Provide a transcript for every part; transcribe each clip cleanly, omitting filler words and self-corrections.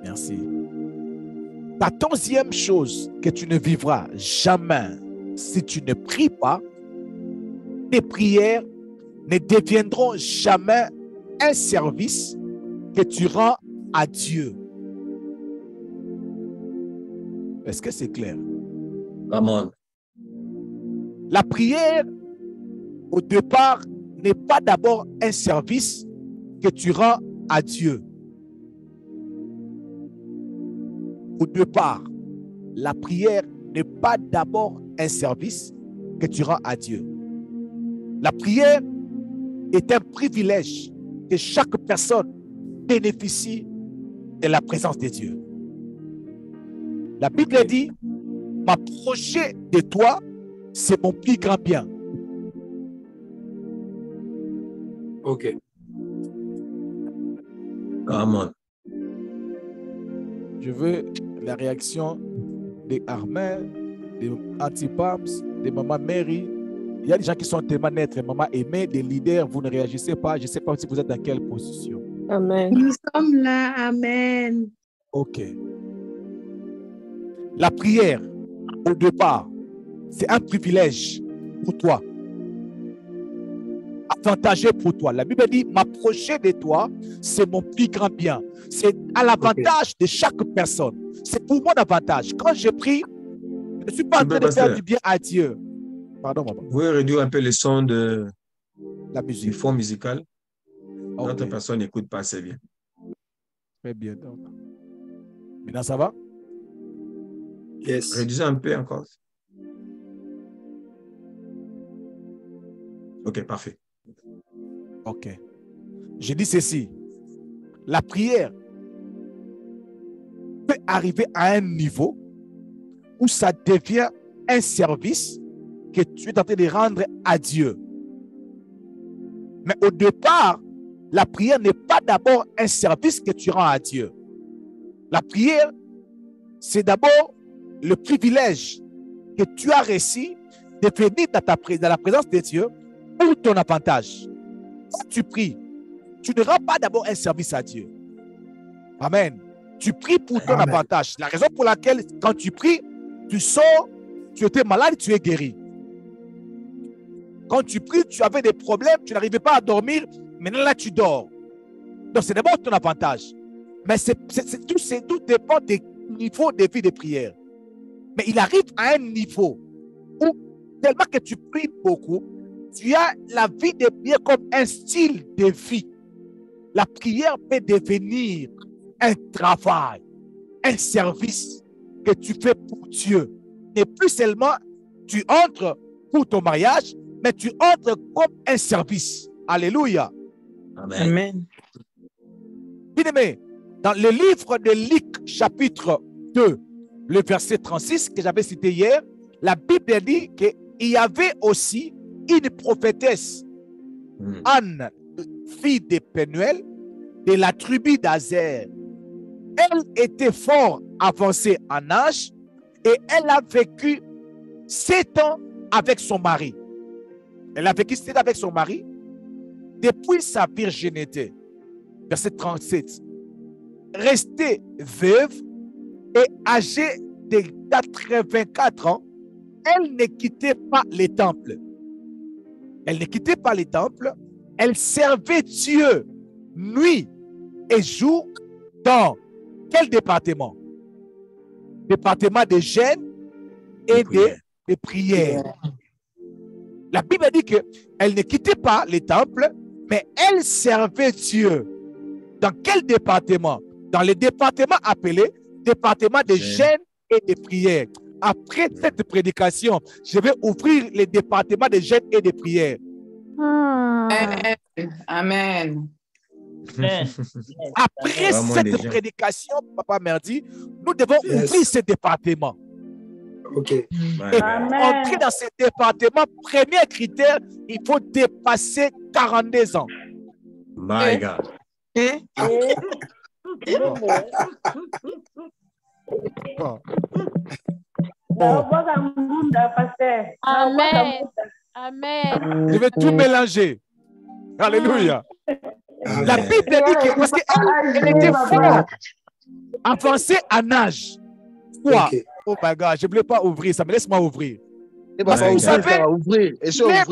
Merci. La 11e chose que tu ne vivras jamais si tu ne pries pas, tes prières ne deviendront jamais un service que tu rends à Dieu. Est-ce que c'est clair? Amen. La prière, au départ, n'est pas d'abord un service que tu rends à Dieu. Au départ, la prière n'est pas d'abord un service que tu rends à Dieu. La prière est un privilège que chaque personne bénéficie de la présence de Dieu. La Bible dit, m'approcher de toi, c'est mon plus grand bien. Ok. Amen. Je veux la réaction de Armel, de Antipams, de Maman Mary. Il y a des gens qui sont tellement nets, Maman Aimée, des leaders, vous ne réagissez pas. Je ne sais pas si vous êtes dans quelle position. Amen. Nous sommes là. Amen. Ok. La prière, au départ, c'est un privilège pour toi. Avantageux pour toi. La Bible dit, m'approcher de toi, c'est mon plus grand bien. C'est à l'avantage de chaque personne. C'est pour mon avantage. Quand je prie, je ne suis pas en train de faire du bien à Dieu. Pardon, maman. Vous pouvez réduire un peu le son de la musique, du fond musical. Okay. Notre personne n'écoute pas assez bien. Très bien. Donc. Maintenant, ça va? Yes. Réduisez un peu encore. Ok, parfait. Ok. Je dis ceci. La prière peut arriver à un niveau où ça devient un service que tu es en train de rendre à Dieu. Mais au départ, la prière n'est pas d'abord un service que tu rends à Dieu. La prière, c'est d'abord le privilège que tu as reçu de venir dans la présence de Dieu pour ton avantage. Quand tu pries, tu ne rends pas d'abord un service à Dieu. Amen. Tu pries pour ton avantage. La raison pour laquelle, quand tu pries, tu sors, tu étais malade, tu es guéri. Quand tu pries, tu avais des problèmes, tu n'arrivais pas à dormir, maintenant là, tu dors. Donc, c'est d'abord ton avantage. Mais tout dépend des niveaux de vie de prière. Mais il arrive à un niveau où, tellement que tu pries beaucoup, tu as la vie de prière comme un style de vie. La prière peut devenir un travail, un service que tu fais pour Dieu. Et plus seulement tu entres pour ton mariage, mais tu entres comme un service. Alléluia. Amen. Amen. Bien-aimé, dans le livre de Luc, chapitre 2, le verset 36 que j'avais cité hier, la Bible dit qu'il y avait aussi une prophétesse, Anne, fille de Pénuel, de la tribu d'Azer. Elle était fort avancée en âge et elle a vécu 7 ans avec son mari. Elle a vécu 7 ans avec son mari depuis sa virginité. Verset 37. Restée veuve et âgée de 84 ans, elle ne quittait pas les temples. Elle ne quittait pas les temples. Elle servait Dieu nuit et jour dans quel département? Département de jeûne et de prière. La Bible dit qu'elle ne quittait pas les temples, mais elle servait Dieu. Dans quel département? Dans le département appelé département de jeûne et de prière. Après cette prédication, je vais ouvrir les départements de jeûne et de prière. Amen. Après cette prédication, Papa Merdi, nous devons ouvrir ce département. Ok. Et pour entrer dans ce département, premier critère, il faut dépasser 42 ans. My God. Amen. Amen. Je vais tout mélanger. Alléluia. La Bible dit que parce qu'elle était forte Avancé en âge. Quoi? Ok. Oh my God, je ne voulais pas ouvrir ça, mais laisse-moi ouvrir. Et bah, Parce que vous savez, ouvrir. Et c'est même-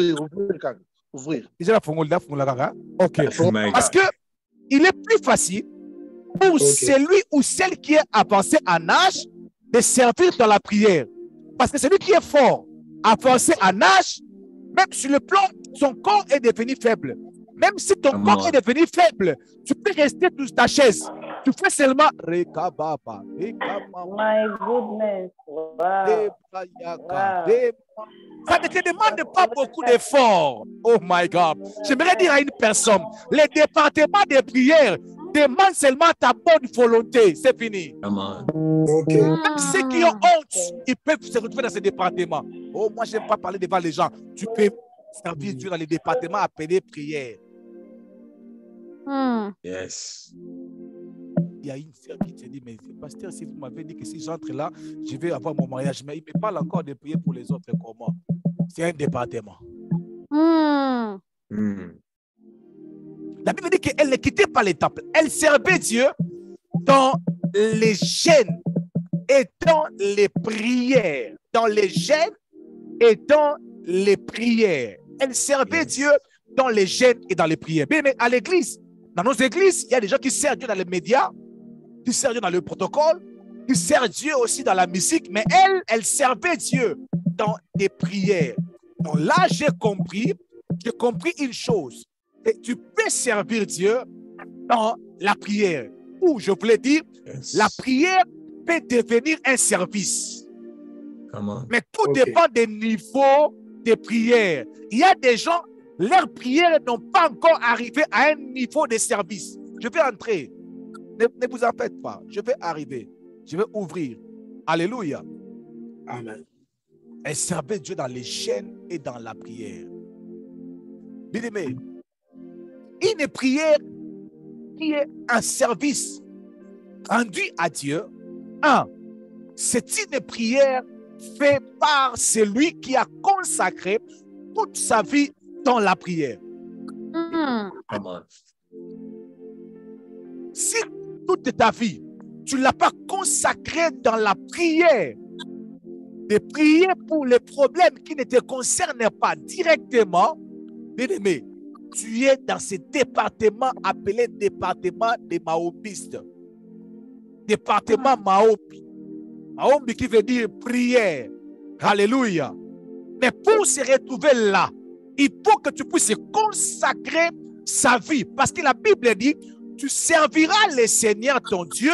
ouvrir. déjà la fongole, la gaga. Ok. My Parce God. que il est plus facile pour celui ou celle qui est avancé en âge de servir dans la prière. Parce que celui qui est fort, avancé en âge, même sur le plan, son corps est devenu faible. Même si ton Come corps on. est devenu faible, tu peux rester sur ta chaise. Tu fais seulement Rekababa, Rekababa, My goodness. Wow. Debayaka, ça ne te demande pas beaucoup d'efforts. Oh my God. J'aimerais dire à une personne, les départements de prière demandent seulement ta bonne volonté. C'est fini. Come on. Ok. Même ceux qui ont honte, ils peuvent se retrouver dans ces départements. Oh, moi, je n'aime pas parler devant les gens. Tu peux servir Dieu dans les départements appelés prière. Yes. Il y a une sœur qui te dit, mais pasteur, si vous m'avez dit que si j'entre là, je vais avoir mon mariage. Mais il me parle encore de prier pour les autres. Comment? C'est un département. Mm. La Bible dit qu'elle ne quittait pas les temples. Elle servait Dieu dans les jeûnes et dans les prières. Dans les jeûnes et dans les prières. Elle servait Dieu dans les jeûnes et dans les prières. Bien, mais à l'église, dans nos églises, il y a des gens qui servent Dieu dans les médias, qui servent Dieu dans le protocole, qui servent Dieu aussi dans la musique, mais elle servait Dieu dans des prières. Donc là, j'ai compris une chose. Et tu peux servir Dieu dans la prière. Ou, je voulais dire, Yes. la prière peut devenir un service. Come on. Mais tout Ok. dépend des niveaux de prière. Il y a des gens, leurs prières n'ont pas encore arrivé à un niveau de service. Je vais entrer. Ne vous en faites pas. Je vais arriver. Je vais ouvrir. Alléluia. Amen. Elle servait Dieu dans les chaînes et dans la prière. Bien-aimé, une prière qui est un service rendu à Dieu, c'est une prière faite par celui qui a consacré toute sa vie dans la prière. Come on. Si toute ta vie, tu ne l'as pas consacrée dans la prière, de prier pour les problèmes qui ne te concernent pas directement, bien-aimé, tu es dans ce département appelé département des mahomistes. Département Mahobi. Mahobi qui veut dire prière. Alléluia. Mais pour se retrouver là, il faut que tu puisses consacrer sa vie. Parce que la Bible dit, tu serviras le Seigneur ton Dieu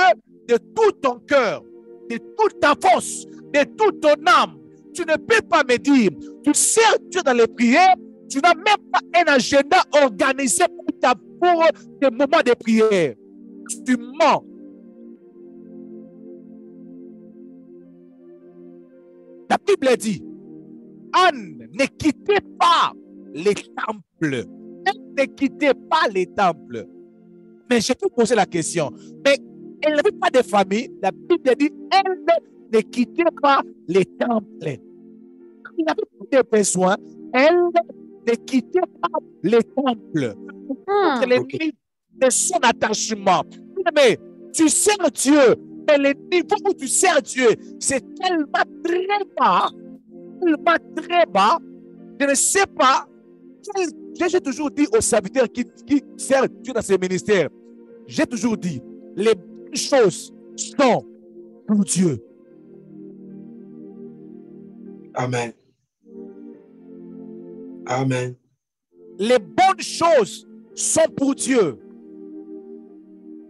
de tout ton cœur, de toute ta force, de toute ton âme. Tu ne peux pas me dire, tu sers Dieu dans les prières, tu n'as même pas un agenda organisé pour tes moments de prière. Tu mens. La Bible dit, Anne, ne quittez pas les temples. Ne quittez pas les temples. Mais je peux poser la question. Mais elle n'avait pas de famille. La Bible dit, elle ne quittait pas les temples. Il n'avait pas de besoin. Elle ne quittait pas les temples. C'est le niveau de son attachement. Mais tu sers Dieu. Mais le niveau où tu sers Dieu, c'est tellement très bas. Tellement très bas. Je ne sais pas. J'ai toujours dit aux serviteurs qui servent Dieu dans ces ministères, j'ai toujours dit, les bonnes choses sont pour Dieu. Amen. Amen. Les bonnes choses sont pour Dieu.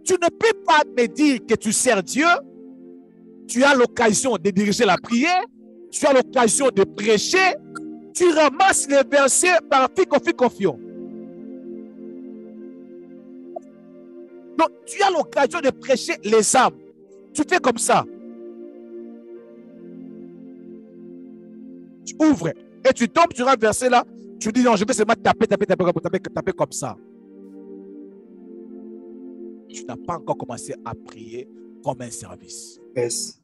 Tu ne peux pas me dire que tu sers Dieu. Tu as l'occasion de diriger la prière. Tu as l'occasion de prêcher. Tu ramasses les versets par fico-fico-fion. Donc, tu as l'occasion de prêcher les âmes. Tu fais comme ça. Tu ouvres et tu tombes sur un verset là. Tu dis non, je vais seulement taper comme ça. Tu n'as pas encore commencé à prier comme un service. Yes.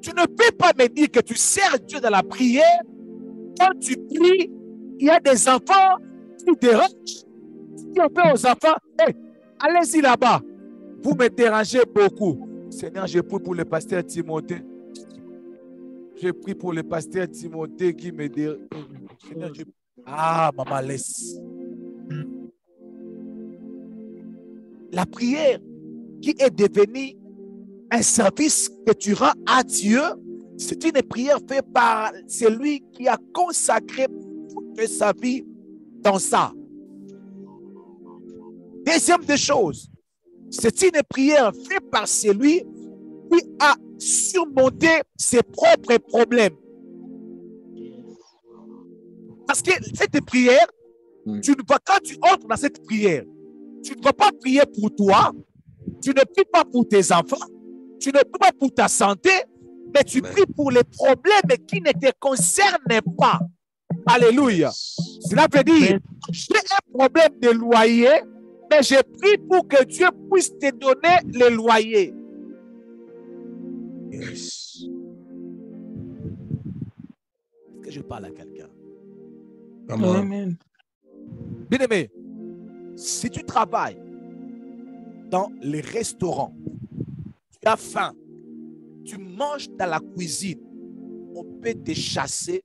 Tu ne peux pas me dire que tu sers Dieu dans la prière. Quand tu pries, il y a des enfants qui dérangent. Tu dis aux enfants, hey, allez-y là-bas. Vous me dérangez beaucoup. Seigneur, je prie pour le pasteur Timothée. Je prie pour le pasteur Timothée qui me dit, Seigneur, ah, maman, laisse. La prière qui est devenue un service que tu rends à Dieu, c'est une prière faite par celui qui a consacré toute sa vie dans ça. Deuxième des choses, c'est une prière faite par celui qui a surmonté ses propres problèmes. Parce que cette prière, quand tu entres dans cette prière, tu ne vas pas prier pour toi, tu ne pries pas pour tes enfants, tu ne pries pas pour ta santé, mais tu pries pour les problèmes qui ne te concernent pas. Alléluia. Cela veut dire, j'ai un problème de loyer, mais je prie pour que Dieu puisse te donner le loyer. Yes. Est-ce que je parle à quelqu'un? Come on. Amen. Bien-aimé, si tu travailles dans les restaurants, tu as faim, tu manges dans la cuisine, on peut te chasser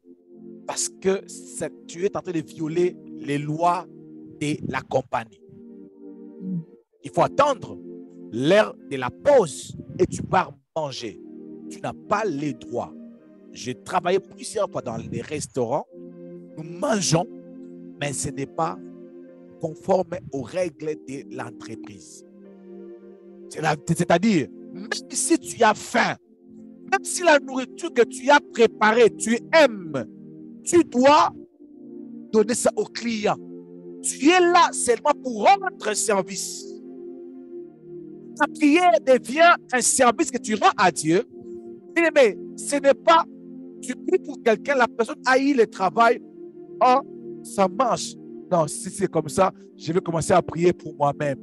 parce que tu es en train de violer les lois de la compagnie. Il faut attendre l'heure de la pause et tu pars manger. Tu n'as pas les droits. J'ai travaillé plusieurs fois dans les restaurants. Nous mangeons, mais ce n'est pas conforme aux règles de l'entreprise. C'est-à-dire, même si tu as faim, même si la nourriture que tu as préparée, tu aimes, tu dois donner ça au client. Tu es là seulement pour rendre service. Ta prière devient un service que tu rends à Dieu. Mais ce n'est pas, tu pries pour quelqu'un, la personne haït le travail. Oh, ça marche. Non, si c'est comme ça, je vais commencer à prier pour moi-même.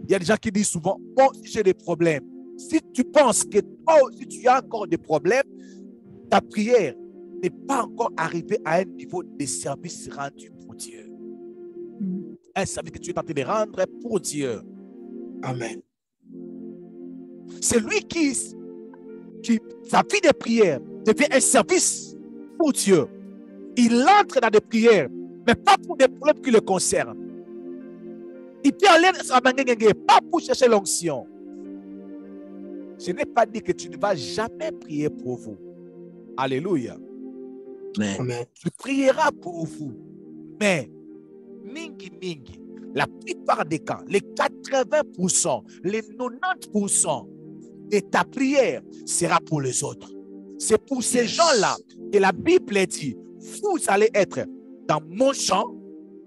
Il y a des gens qui disent souvent, bon, si j'ai des problèmes, si tu penses que oh, si tu as encore des problèmes, ta prière n'est pas encore arrivée à un niveau de service rendu pour Dieu. Un service que tu es en train de rendre pour Dieu. Amen. C'est lui qui sa vie de prière devient un service pour Dieu. Il entre dans des prières, mais pas pour des problèmes qui le concernent. Il peut aller pas pour chercher l'onction. Je n'ai pas dit que tu ne vas jamais prier pour vous. Alléluia. Amen. Tu prieras pour vous. Mais, mingi, la plupart des cas, les 80%, les 90% de ta prière sera pour les autres. C'est pour ces gens-là que la Bible dit, vous allez être dans mon champ,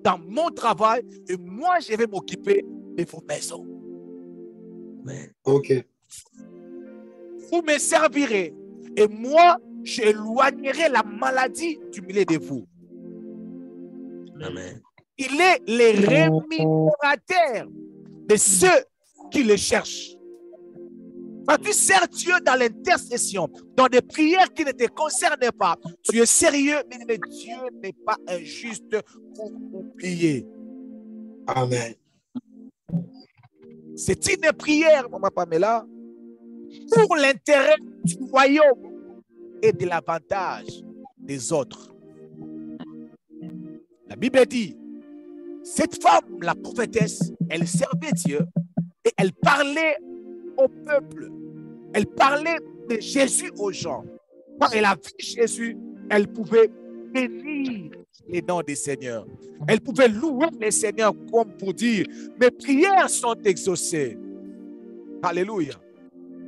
dans mon travail, et moi je vais m'occuper de vos maisons. OK. Vous me servirez, et moi j'éloignerai la maladie du milieu de vous. Amen. Il est le rémunérateur de ceux qui le cherchent. Quand tu sers Dieu dans l'intercession, dans des prières qui ne te concernent pas, tu es sérieux, mais Dieu n'est pas injuste pour oublier. Amen. C'est une prière, Maman Pamela, pour l'intérêt du royaume et de l'avantage des autres. La Bible dit, cette femme, la prophétesse, elle servait Dieu et elle parlait au peuple. Elle parlait de Jésus aux gens. Quand elle a vu Jésus, elle pouvait bénir les noms des seigneurs. Elle pouvait louer les seigneurs comme pour dire, mes prières sont exaucées. Alléluia.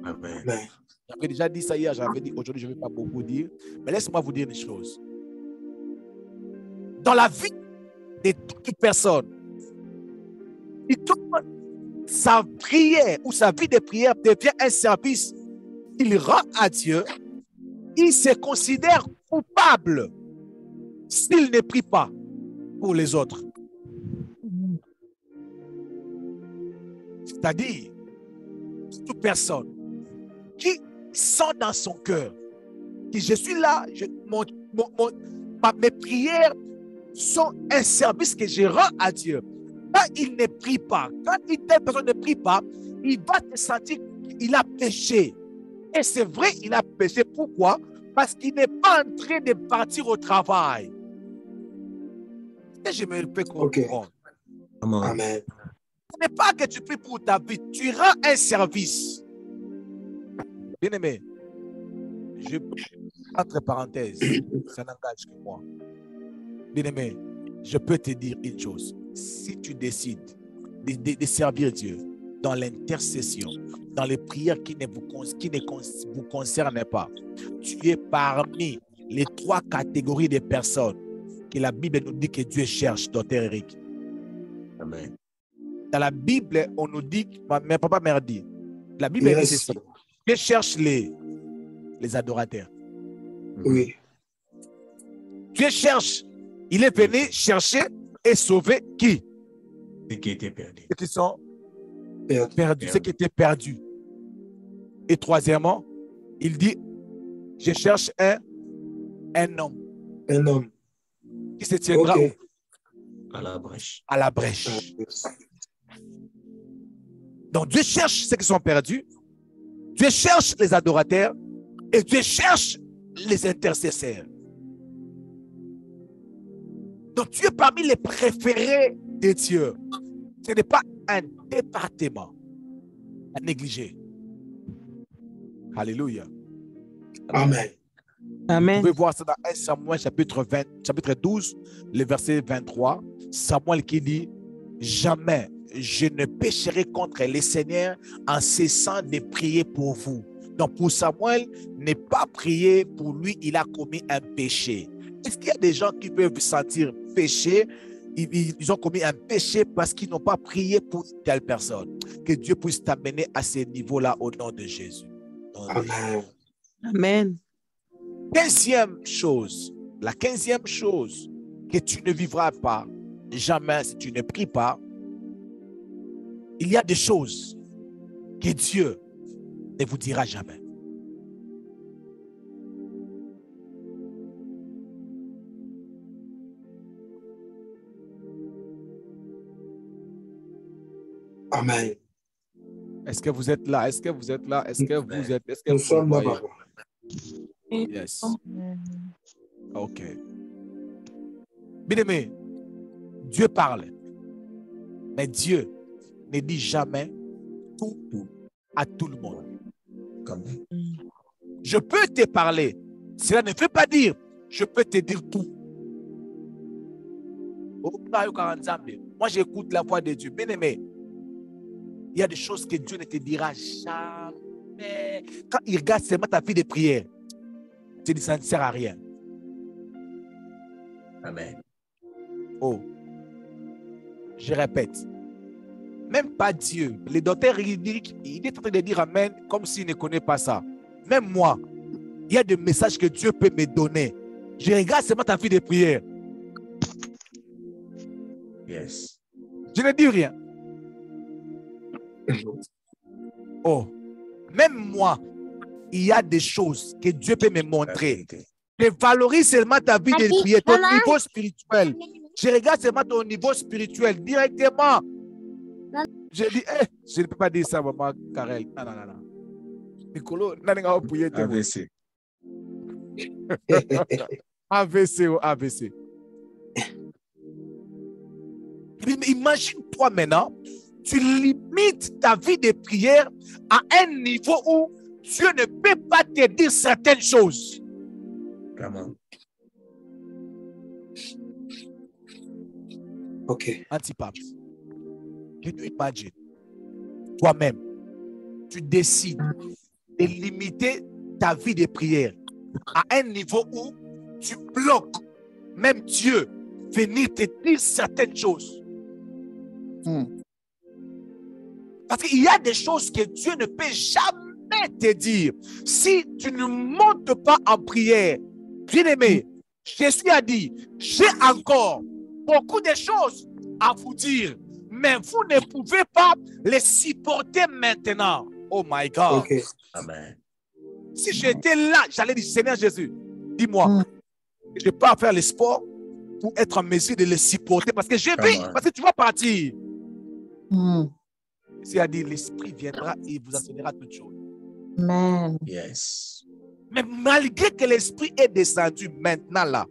Amen. Amen. J'avais déjà dit ça hier, j'avais dit aujourd'hui, je ne vais pas beaucoup dire. Mais laisse-moi vous dire une chose. Dans la vie de toute personne, sa prière ou sa vie de prière devient un service qu'il rend à Dieu, il se considère coupable s'il ne prie pas pour les autres. C'est-à-dire, toute personne qui sent dans son cœur que je suis là, mes prières sont un service que je rends à Dieu. Quand il ne prie pas, quand une telle personne ne prie pas, il va se sentir il a péché. Et c'est vrai, il a péché. Pourquoi? Parce qu'il n'est pas en train de partir au travail. Et je me fais comprendre. Amen. Ce n'est pas que tu pries pour ta vie, tu rends un service. Bien-aimé, entre parenthèses, ça n'engage que moi. Bien-aimé, je peux te dire une chose. Si tu décides de servir Dieu dans l'intercession, dans les prières qui ne vous concernent pas, tu es parmi les 3 catégories de personnes que la Bible nous dit que Dieu cherche, docteur Eric. Amen. Dans la Bible, on nous dit, mais papa m'a dit, la Bible dit ceci. Dieu cherche les adorateurs. Oui. Dieu cherche. Il est venu chercher et sauver qui? Ceux qui étaient perdus. Ceux qui sont perdus, ceux qui étaient perdus. Et troisièmement, il dit, je cherche un homme. Un homme. Qui se tiendra à la brèche. À la brèche. Donc Dieu cherche ceux qui sont perdus. Dieu cherche les adorateurs. Et Dieu cherche les intercesseurs. Donc tu es parmi les préférés de Dieu. Ce n'est pas un département à négliger. Alléluia. Amen. Vous pouvez voir ça dans 1 Samuel chapitre 12, le verset 23. Samuel qui dit, jamais je ne pécherai contre le Seigneur en cessant de prier pour vous. Donc pour Samuel, n'est pas prier pour lui, il a commis un péché. Est-ce qu'il y a des gens qui peuvent sentir péché? Ils ont commis un péché parce qu'ils n'ont pas prié pour telle personne. Que Dieu puisse t'amener à ce niveau-là au nom de Jésus. Amen. Amen. 15e chose, la 15e chose que tu ne vivras pas jamais si tu ne pries pas, il y a des choses que Dieu ne vous dira jamais. Amen. Est-ce que vous êtes là? Est-ce que vous êtes là? Est-ce que vous êtes? Est-ce que Nous vous sommes là, voyez? papa. Yes. OK. Bien-aimé, Dieu parle. Mais Dieu ne dit jamais tout à tout le monde. Je peux te parler. Cela ne veut pas dire je peux te dire tout. Moi, j'écoute la voix de Dieu. Bien-aimé, il y a des choses que Dieu ne te dira jamais. Quand il regarde seulement ta vie de prière, tu dis ça ne sert à rien. Amen. Oh, je répète, même pas Dieu. Le docteur, il est en train de dire Amen comme s'il ne connaît pas ça. Même moi, il y a des messages que Dieu peut me donner. Je regarde seulement ta vie de prière. Yes. Je ne dis rien. Oh, même moi, il y a des choses que Dieu peut me montrer. Je valorise seulement ta vie de prière, ton niveau spirituel. Je regarde seulement ton niveau spirituel directement. Je dis, je ne peux pas dire ça, maman Karel. Non, non, non, non. Nicolo, AVC. AVC ou AVC. Imagine-toi maintenant, tu limites ta vie de prière à un niveau où Dieu ne peut pas te dire certaines choses. Vraiment. OK. Antipape. Can you imagine? Toi-même, tu décides de limiter ta vie de prière à un niveau où tu bloques même Dieu venir te dire certaines choses. Parce qu'il y a des choses que Dieu ne peut jamais te dire. Si tu ne montes pas en prière, bien-aimé, Jésus a dit, j'ai encore beaucoup de choses à vous dire, mais vous ne pouvez pas les supporter maintenant. Oh my God. OK. Amen. Si j'étais là, j'allais dire, Seigneur Jésus, dis-moi, je peux pas faire le sport pour être en mesure de le supporter parce que j'ai vu, parce que tu vas partir. Jésus a dit, l'Esprit viendra et il vous enseignera toutes choses. Amen. Yes. Mais malgré que l'Esprit est descendu maintenant là,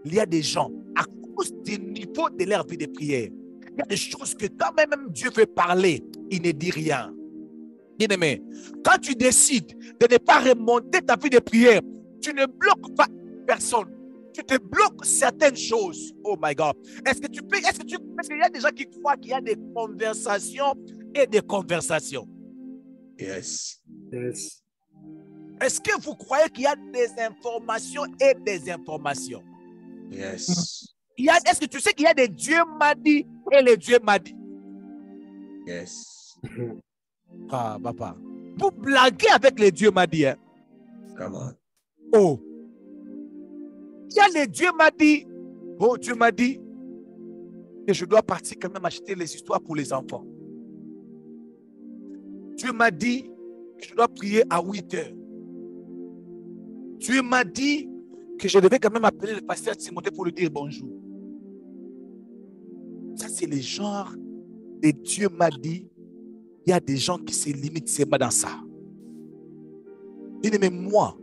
il y a des gens, à cause du niveau de leur vie de prière, il y a des choses que quand même Dieu veut parler, il ne dit rien. Bien-aimé, quand tu décides de ne pas remonter ta vie de prière, tu ne bloques pas personne. Tu te bloques certaines choses. Oh my God. Est-ce que tu peux, parce qu'il y a des gens qui croient qu'il y a des conversations et des conversations. Yes. Yes. Est-ce que vous croyez qu'il y a des informations et des informations? Yes. Est-ce que tu sais qu'il y a des Dieu m'a dit et les Dieu m'a dit? Yes. Ah, papa. Vous blaguez avec les Dieu m'a dit. Hein? Come on. Oh. Il y a les Dieu m'a dit. Oh, Dieu m'a dit que je dois partir quand même acheter les histoires pour les enfants. Dieu m'a dit que je dois prier à 8 heures. Dieu m'a dit que je devais quand même appeler le pasteur Timothée pour lui dire bonjour. Ça, c'est le genre de Dieu m'a dit. Il y a des gens qui se limitent seulement dans ça. Mais moi,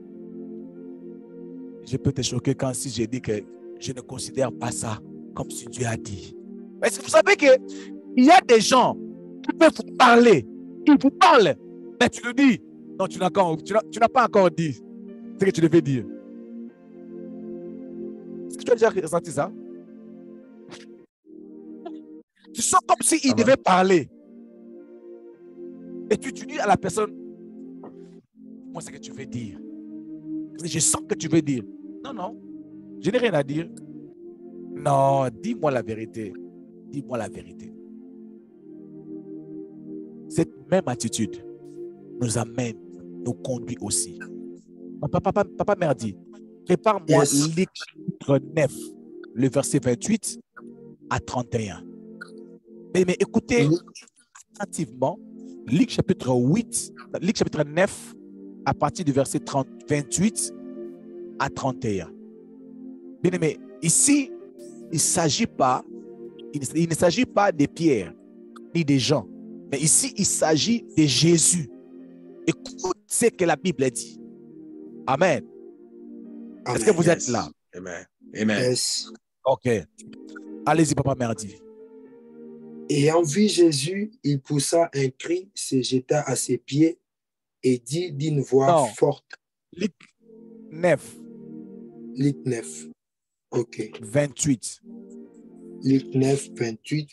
je peux te choquer quand si je dis que je ne considère pas ça comme si Dieu a dit. Parce que vous savez qu'il y a des gens qui peuvent vous parler. Ils vous parlent. Mais tu le dis. Non, tu n'as pas encore dit ce que tu devais dire. Est-ce que tu as déjà ressenti ça? Tu sens comme s'il devait parler. Et tu dis à la personne, moi, ce que tu veux dire. Je sens que tu veux dire. Non, non, je n'ai rien à dire. Non, dis-moi la vérité. Dis-moi la vérité. Cette même attitude nous amène, nous conduit aussi. Papa m'a dit, prépare-moi Luc chapitre 9, le verset 28 à 31. Mais écoutez attentivement, Luc chapitre 9, à partir du verset 28 à 31. Bien aimé, ici, il ne s'agit pas de Pierre ni des gens, mais ici, il s'agit de Jésus. Écoute ce que la Bible dit. Amen. Amen. Est-ce que vous êtes là? Amen. Amen. Yes. Ok. Allez-y, papa Merdi. Ayant vu Jésus, il poussa un cri, se jeta à ses pieds et dit d'une voix forte. Luc 9. Luc 9. Ok. 28. Luc 9, 28.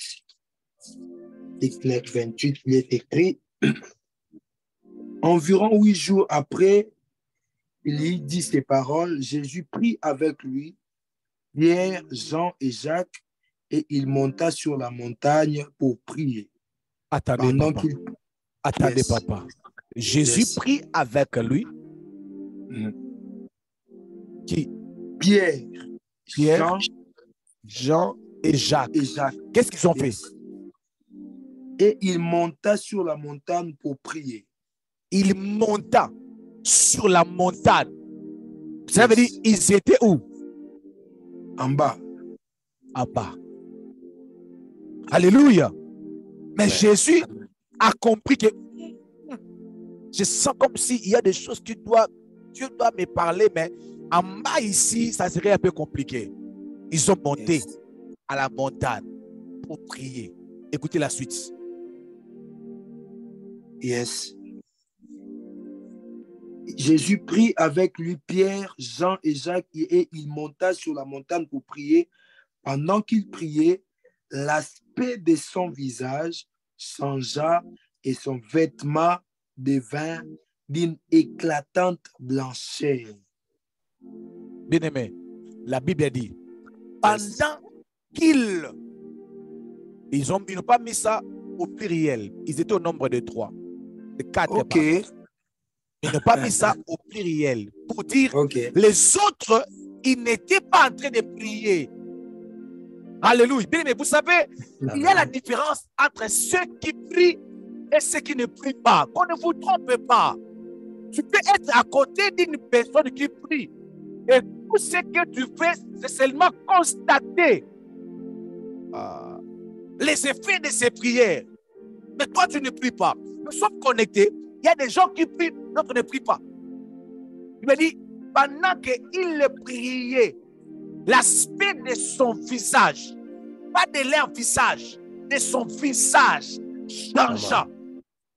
Luc 9, 28, il est écrit. Environ 8 jours après, il y dit ces paroles. Jésus prit avec lui Pierre, Jean et Jacques et il monta sur la montagne pour prier. Attendez, papa. Attendez, papa. Jésus prit avec lui. Qui? Pierre, Jean et Jacques. Qu'est-ce qu'ils ont fait? Et il monta sur la montagne pour prier. Il monta sur la montagne. Ça veut dire, ils étaient où? En bas. En bas. Alléluia. Mais Jésus a compris que je sens comme s'il y a des choses que Dieu doit me parler, mais en bas ici, ça serait un peu compliqué. Ils ont monté à la montagne pour prier. Écoutez la suite. Yes. Jésus prit avec lui Pierre, Jean et Jacques et il monta sur la montagne pour prier. Pendant qu'il priait, l'aspect de son visage changea et son vêtement devint d'une éclatante blancheur. Bien-aimé, la Bible dit, pendant qu'ils, ils n'ont pas mis ça au pluriel, ils étaient au nombre de 3, de 4. Ok. Ils n'ont pas mis ça au pluriel pour dire les autres, ils n'étaient pas en train de prier. Alléluia. Bien aimé, vous savez, il y a la différence entre ceux qui prient et ceux qui ne prient pas. Qu'on ne vous trompe pas. Tu peux être à côté d'une personne qui prie. Et tout ce que tu fais, c'est seulement constater les effets de ses prières. Mais toi, tu ne pries pas. Nous sommes connectés. Il y a des gens qui prient, d'autres ne prient pas. Il me dit, pendant qu'il le priait, l'aspect de son visage, pas de leur visage, de son visage changea.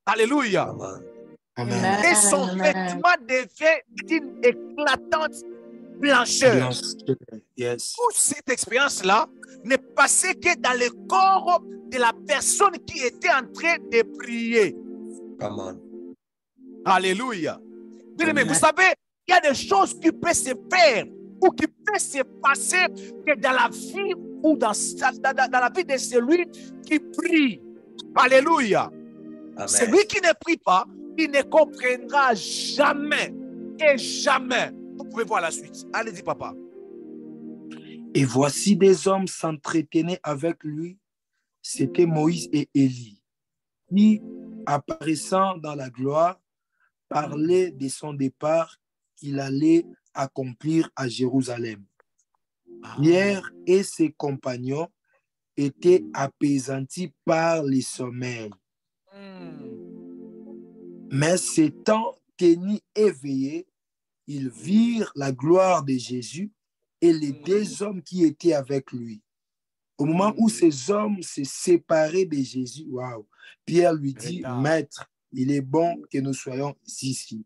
Alléluia. Amen. Amen. Et son vêtement devait d'une éclatante blancheur. Yes. Toute cette expérience-là ne passait que dans le corps de la personne qui était en train de prier. Amen. Alléluia. Bien-aimé, vous savez, il y a des choses qui peuvent se faire ou qui peuvent se passer que dans la vie ou dans la vie de celui qui prie. Alléluia. Amen. Celui qui ne prie pas, il ne comprendra jamais et jamais. Vous pouvez voir la suite. Allez-y, papa. Et voici des hommes s'entretenaient avec lui. C'était Moïse et Élie, qui, apparaissant dans la gloire, parlaient de son départ qu'il allait accomplir à Jérusalem. Pierre et ses compagnons étaient apaisantis par le sommeil. Mais s'étant tenus éveillés, ils virent la gloire de Jésus et les deux hommes qui étaient avec lui. Au moment où ces hommes se séparaient de Jésus, waouh, Pierre lui dit, Maître, il est bon que nous soyons ici.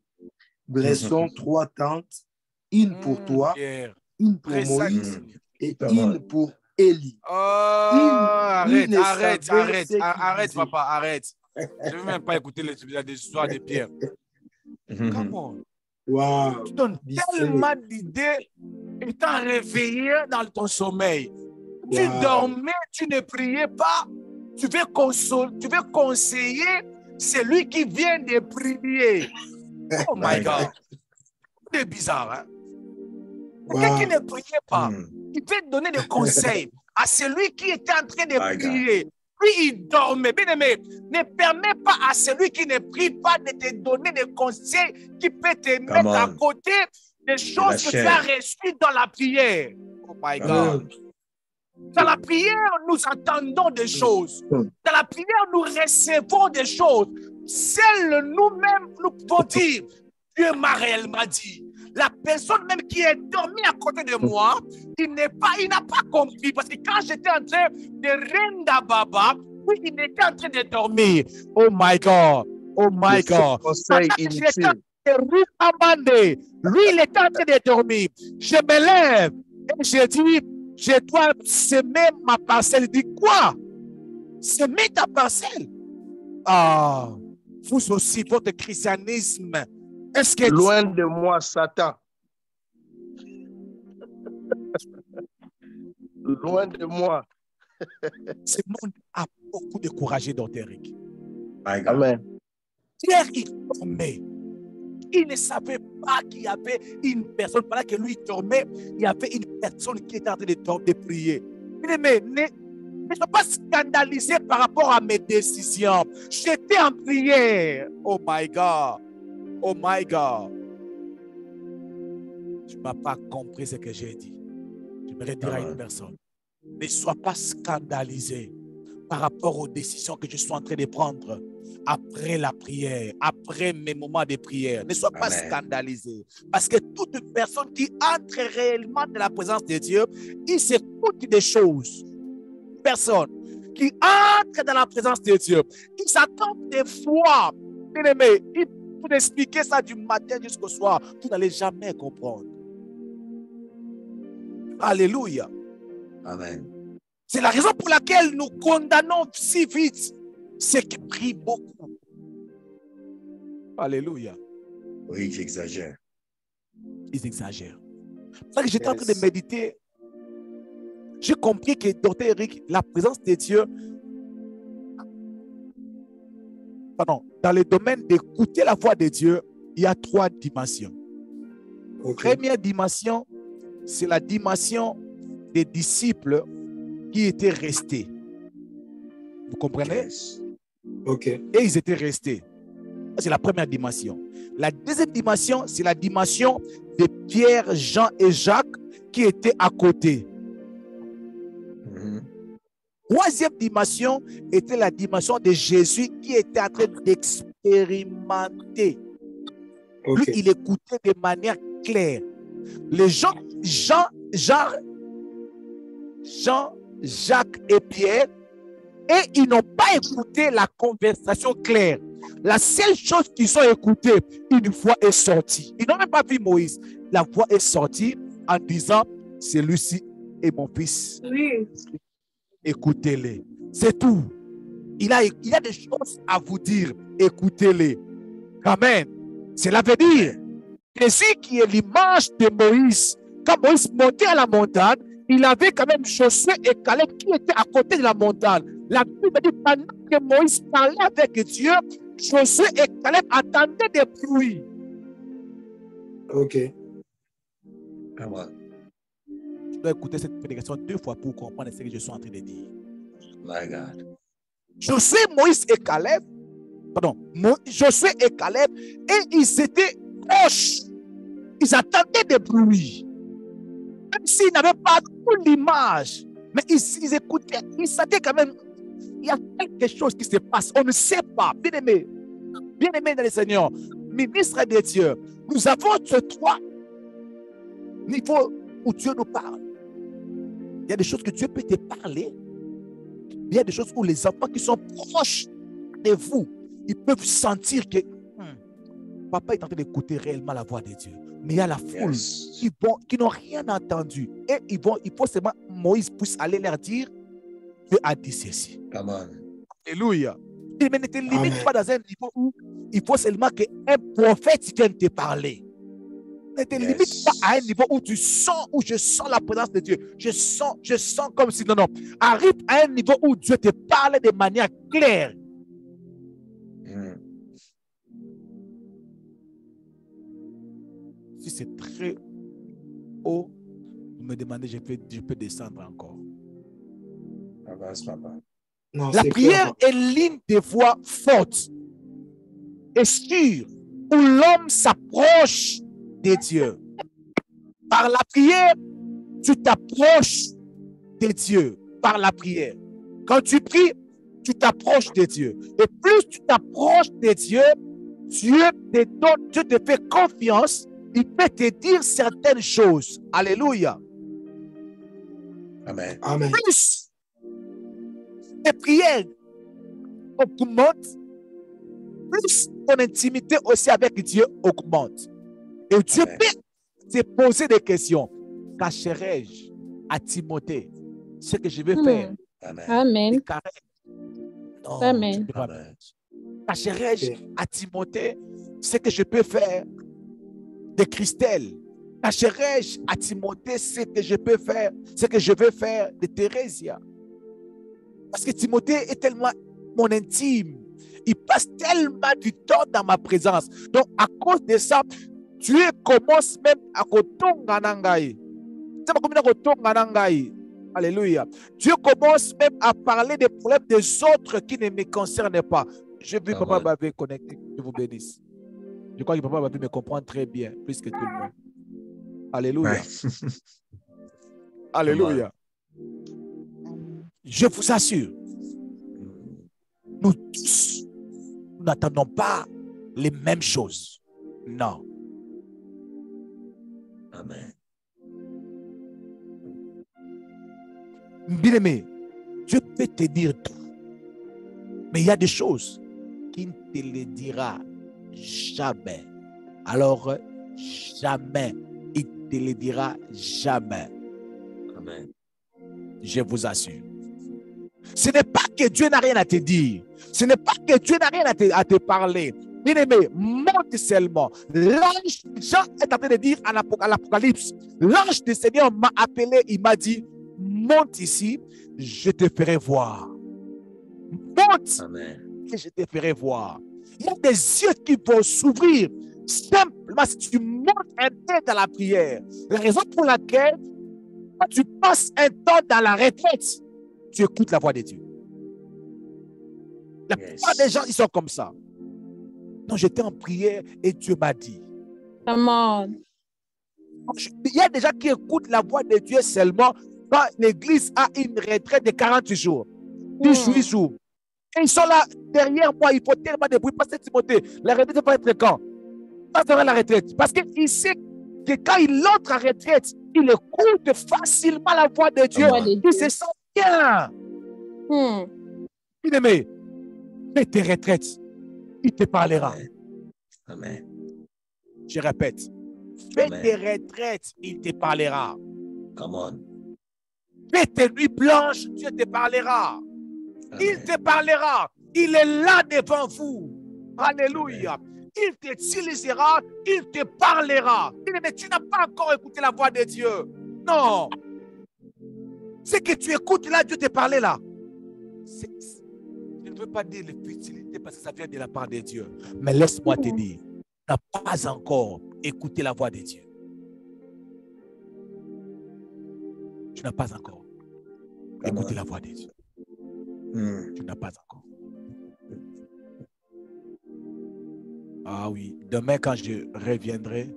Dressons 3 tentes, une pour toi, Pierre. une pour Très Moïse sagement. et Come on. une pour Élie. Oh, arrête, ne arrête, savait arrête, ce qu'il arrête, disait. papa, arrête. Je ne veux même pas écouter les histoires de Pierre. Come on. Waouh. Tu donnes tellement d'idées étant réveillé dans ton sommeil. Tu Wow. dormais, tu ne priais pas. Tu veux conseiller celui qui vient de prier. Oh my God. C'est bizarre, hein? Quelqu'un qui ne priait pas, il peut donner des conseils à celui qui était en train de My God. prier. Lui, il dormait. Bien aimé, ne permets pas à celui qui ne prie pas de te donner des conseils qui peut te mettre à on. côté des choses que tu as reçues dans la prière. Oh my God. Dans la prière, nous entendons des choses. Dans la prière, nous recevons des choses. Seuls nous-mêmes, nous pouvons dire, Dieu m'a réellement dit. La personne même qui est dormie à côté de moi, il n'a pas compris. Parce que quand j'étais en train de rendre Baba, oui, il était en train de dormir. Oh my God. Oh my God. Conseil Pendant que j'étais inutile. lui, il était en train de dormir. Je me lève et je dis, je dois semer ma parcelle. Il dit, quoi? Semer ta parcelle? Ah, vous aussi, votre christianisme, est-ce que... Loin de moi, Satan. Loin de moi. Ce monde a beaucoup découragé Dr. Eric. My God. Amen. Pierre, il dormait. Il ne savait pas qu'il y avait une personne. Pendant que lui dormait, il y avait une personne qui était en train de prier. Mais ne sois pas scandalisé par rapport à mes décisions. J'étais en prière. Oh my God. Oh my God. Tu ne m'as pas compris ce que j'ai dit. J'aimerais dire à une personne, ne sois pas scandalisé par rapport aux décisions que je suis en train de prendre après la prière, après mes moments de prière. Ne sois pas scandalisé. Parce que toute personne qui entre réellement dans la présence de Dieu, il s'écoute des choses. Personne qui entre dans la présence de Dieu, il s'attend des fois, bien aimé, pour expliquer ça du matin jusqu'au soir, vous n'allez jamais comprendre. Alléluia. Amen. C'est la raison pour laquelle nous condamnons si vite ceux qui prient beaucoup. Alléluia. Oui, j'exagère. Ils exagèrent. C'est ça que j'étais en train de méditer. J'ai compris que, Dr. Eric, la présence de Dieu, dans le domaine d'écouter la voix de Dieu, il y a 3 dimensions. Première dimension, c'est la dimension des disciples qui étaient restés. Vous comprenez? Yes. Ok. Et ils étaient restés. C'est la première dimension. La deuxième dimension, c'est la dimension de Pierre, Jean et Jacques qui étaient à côté. Troisième dimension était la dimension de Jésus qui était en train d'expérimenter. Lui, Ok. il écoutait de manière claire. Les gens, Jean, Jacques et Pierre, et ils n'ont pas écouté la conversation claire. La seule chose qu'ils ont écoutée, une voix est sortie. Ils n'ont même pas vu Moïse. La voix est sortie en disant, celui-ci est mon fils. Oui. Écoutez-les. C'est tout. Il a des choses à vous dire. Écoutez-les. Amen. Cela veut dire, Jésus qui est l'image de Moïse, quand Moïse montait à la montagne, il avait quand même Josué et Caleb qui étaient à côté de la montagne. La Bible dit, pendant que Moïse parlait avec Dieu, Josué et Caleb attendaient des bruits. Ok. Come on. Je dois écouter cette prédication 2 fois pour comprendre ce que je suis en train de dire. My God. Josué, Moïse et Caleb, Josué et Caleb, et ils étaient proches. Ils attendaient des bruits. Même s'ils n'avaient pas toute l'image, mais ils écoutaient, ils savaient quand même, il y a quelque chose qui se passe. On ne sait pas. Bien-aimés dans le Seigneur, ministre de Dieu, nous avons ces 3 niveaux où Dieu nous parle. Il y a des choses que Dieu peut te parler. Il y a des choses où les enfants qui sont proches de vous, ils peuvent sentir que papa est en train d'écouter réellement la voix de Dieu. Mais il y a la foule Yes. qui n'ont rien entendu. Et il faut seulement Moïse puisse aller leur dire, Dieu a dit ceci. Come on. Alléluia. Mais ne te limite Amen. pas dans un niveau où il faut seulement qu'un prophète vienne te parler. Ne te Yes. limite pas à un niveau où tu sens, où je sens la présence de Dieu. Je sens comme si, non. Arrive à un niveau où Dieu te parle de manière claire. Mm. Si c'est très haut, vous me demandez, je peux descendre encore. Avance, papa. Non, La c'est prière clair. est l'une des voies fortes et sûres où l'homme s'approche de Dieu. Par la prière, tu t'approches de Dieu. Par la prière. Quand tu pries, tu t'approches de Dieu. Et plus tu t'approches de Dieu, Dieu te fait confiance. Il peut te dire certaines choses. Alléluia. Amen. Amen. Plus tes prières augmentent, plus ton intimité aussi avec Dieu augmente. Et Dieu Amen. peut te poser des questions. Cacherai-je à Timothée ce que je vais faire? Amen. Amen. Des caresses? Non, Amen. tu ne peux pas. Amen. Cacherai-je Ok. à Timothée ce que je peux faire de Christelle? Cacherai-je à Timothée ce que je peux faire, ce que je veux faire de Thérésia? Parce que Timothée est tellement mon intime. Il passe tellement du temps dans ma présence. Donc, à cause de ça, Dieu commence même à kotonga nangai. Alléluia. Dieu commence même à parler des problèmes des autres qui ne me concernent pas. Je veux Papa Amen. Bavé connecter. Je vous bénisse. Je crois que Papa Bavé me comprend très bien, plus que tout le monde. Alléluia. Right. Alléluia. Je vous assure, nous tous, nous n'attendons pas les mêmes choses. Non. Amen. Bien-aimé, Dieu peut te dire tout. Mais il y a des choses qu'il ne te les dira jamais. Alors, jamais. Il ne te les dira jamais. Amen. Je vous assure. Ce n'est pas que Dieu n'a rien à te dire. Ce n'est pas que Dieu n'a rien à te parler. Bien-aimé, monte seulement. L'ange, Jean est en train de dire à l'Apocalypse, l'ange du Seigneur m'a appelé, il m'a dit, monte ici, je te ferai voir. Monte Amen. et je te ferai voir. Il y a des yeux qui vont s'ouvrir simplement si tu montes un peu dans la prière. La raison pour laquelle, quand tu passes un temps dans la retraite, tu écoutes la voix de Dieu. La plupart des gens, ils sont comme ça. Non, j'étais en prière et Dieu m'a dit. Come on. Il y a des gens qui écoutent la voix de Dieu seulement quand l'église a une retraite de 40 jours. 18 jours. Et ils sont là derrière moi, il faut tellement de bruit. Pasteur Timothée, la retraite va être quand? Pas sera la retraite. Parce qu'il sait que quand il entre en retraite, il écoute facilement la voix de Dieu. Il se sent bien. Bien-aimé, fais tes retraites. Il te parlera. Amen. Je répète, fais Amen. tes retraites, il te parlera. Come on. Fais tes nuits blanches, Dieu te parlera. Il Amen. te parlera. Il est là devant vous. Alléluia. Il t'utilisera, il te parlera. Mais tu n'as pas encore écouté la voix de Dieu. Non. Ce que tu écoutes là, Dieu te parlait là. Je ne veux pas dire les futilités parce que ça vient de la part de Dieu. Mais laisse-moi te dire, tu n'as pas encore écouté la voix de Dieu. Tu n'as pas encore écouté la voix de Dieu. Tu n'as pas encore. Ah oui, demain quand je reviendrai,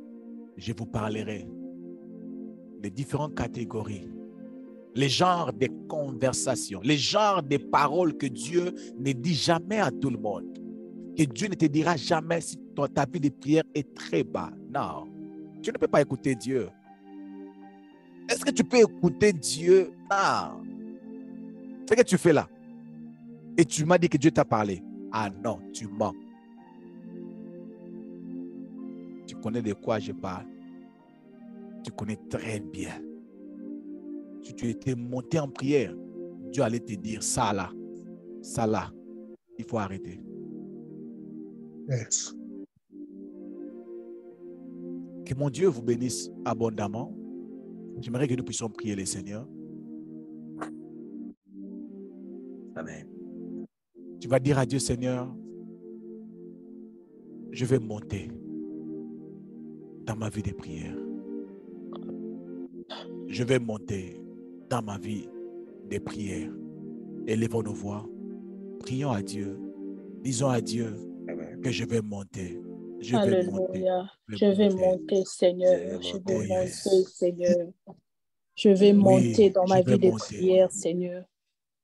je vous parlerai des différentes catégories, les genres de conversations, les genres de paroles que Dieu ne dit jamais à tout le monde. Que Dieu ne te dira jamais si ta vie de prière est très bas. Non, tu ne peux pas écouter Dieu. Est-ce que tu peux écouter Dieu? Non. Ce que tu fais là. Et tu m'as dit que Dieu t'a parlé. Ah non, tu mens. Tu connais de quoi je parle. Tu connais très bien. Si tu étais monté en prière, Dieu allait te dire ça là, il faut arrêter. Yes. Que mon Dieu vous bénisse abondamment. J'aimerais que nous puissions prier le Seigneur. Amen. Tu vas dire à Dieu, Seigneur, je vais monter dans ma vie de prière. Je vais monter dans ma vie de prière. Élevons nos voix. Prions à Dieu. Disons à Dieu Amen. que je vais monter. Je vais monter. Alléluia. Je vais monter, Seigneur. Je vais monter, Seigneur. Je vais monter dans ma je vais vie de monter. prière, Seigneur.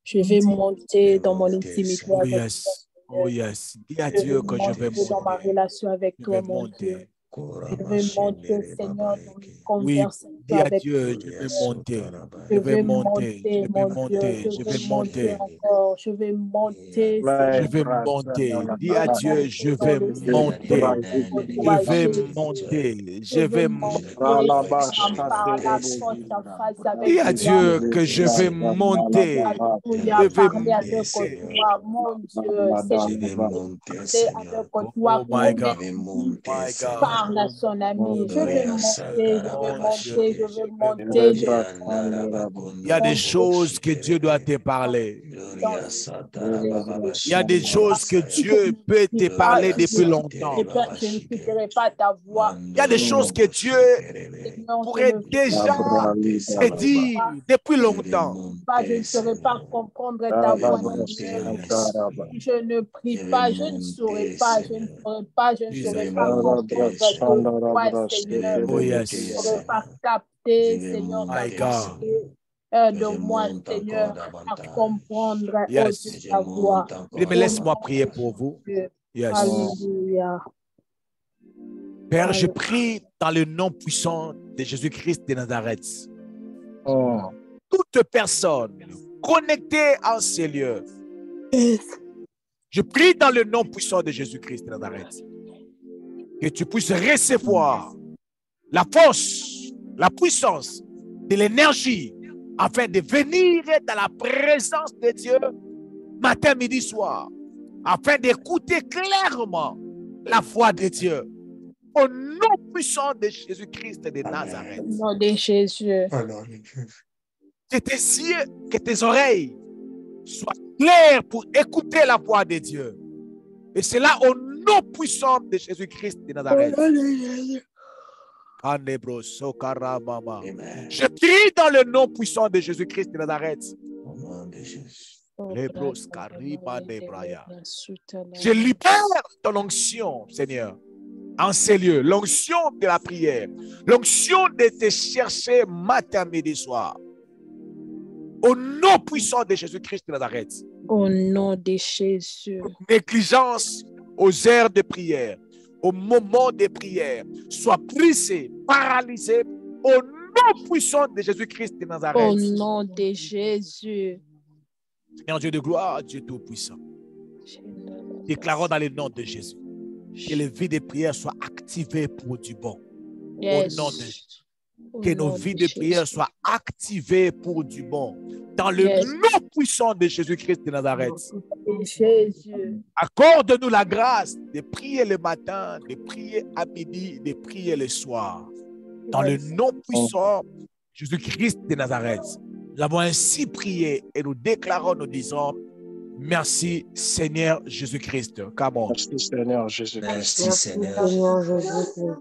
Je vais monter dans mon intimité Oh avec toi, yes. Seigneur. Oh yes. Dis à Je Dieu vais que je vais monter dans ma monter. relation avec Je toi, vais mon Dieu. monter. Je vais monter, Seigneur, dans mes Oui, conversations dis à avec Dieu, toi, je vais Seigneur. monter. Je Je vais vais monter. Je monter, vais mon Dieu. monter. Je Je vais vais monter monter. encore. Je vais monter, Je Seigneur. vais monter. Dis à Dieu, je Dans vais le monter. Seigneur, pour Je toi, vais Jésus. monter. Je vais monter par la force en face avec Dis à toi. Dieu que je vais monter. Alléluia, Je vais parler avec monter. toi, mon Dieu, Je vais Seigneur. monter, Parler Seigneur. avec toi, Oh my God. Je vais monter, My Seigneur. God. parle à son ami. Je vais Gloria monter, je vais Oh Dieu, monter, je je vais vais monter, je monter. Il y a des monter. choses que Dieu doit te parler. Gloria Satara Baba Il y a des choses que Dieu peut te parler depuis longtemps. Je ne quitterai pas ta voix. Il y a des choses que Dieu Seigneur, pourrait déjà te dire depuis longtemps. je ne saurais pas comprendre ta voix. Je ne prie pas, je ne saurais pas, je ne saurais pas, je ne saurais pas comprendre ta voix, Seigneur. Oh Je ne yes. saurais pas capter, Seigneur, ta My God. de moi, Seigneur, à comprendre Yes. ta voix. Mais laisse-moi prier pour vous. Yes. Alléluia. Père, je prie dans le nom puissant de Jésus-Christ de Nazareth. Toute personne connectée en ces lieux, je prie dans le nom puissant de Jésus-Christ de Nazareth que tu puisses recevoir la force, la puissance, de l'énergie afin de venir dans la présence de Dieu matin, midi, soir, afin d'écouter clairement la voix de Dieu. Au nom puissant de Jésus-Christ de Nazareth. Au nom de Jésus. Que tes yeux, que tes oreilles soient claires pour écouter la voix de Dieu. Et cela au nom puissant de Jésus-Christ de Nazareth. Je prie dans le nom puissant de Jésus-Christ de Nazareth. Je libère ton onction, Seigneur, en ces lieux, l'onction de la prière, l'onction de te chercher matin, midi, soir. Au nom puissant de Jésus-Christ de Nazareth, Au nom de Jésus. Négligence aux heures de prière, au moment des prières, soit brisée, paralysée au nom puissant de Jésus-Christ de Nazareth. Au nom de Jésus. Seigneur Dieu de gloire, Dieu Tout-Puissant. Déclarons dans le nom de Jésus que les vies de prière soient activées pour du bon. Yes. Au nom de Jésus. Au Que nos nom vies de de prière Jésus. soient activées pour du bon. Dans le Yes. nom puissant de Jésus-Christ de Nazareth. Jésus. Accorde-nous la grâce de prier le matin, de prier à midi, de prier le soir. Dans le nom puissant de Jésus-Christ de Nazareth. Nous avons ainsi prié et nous déclarons, nous disons, merci Seigneur Jésus-Christ. Come on. Merci Seigneur Jésus-Christ. Merci Seigneur. Seigneur Jésus-Christ.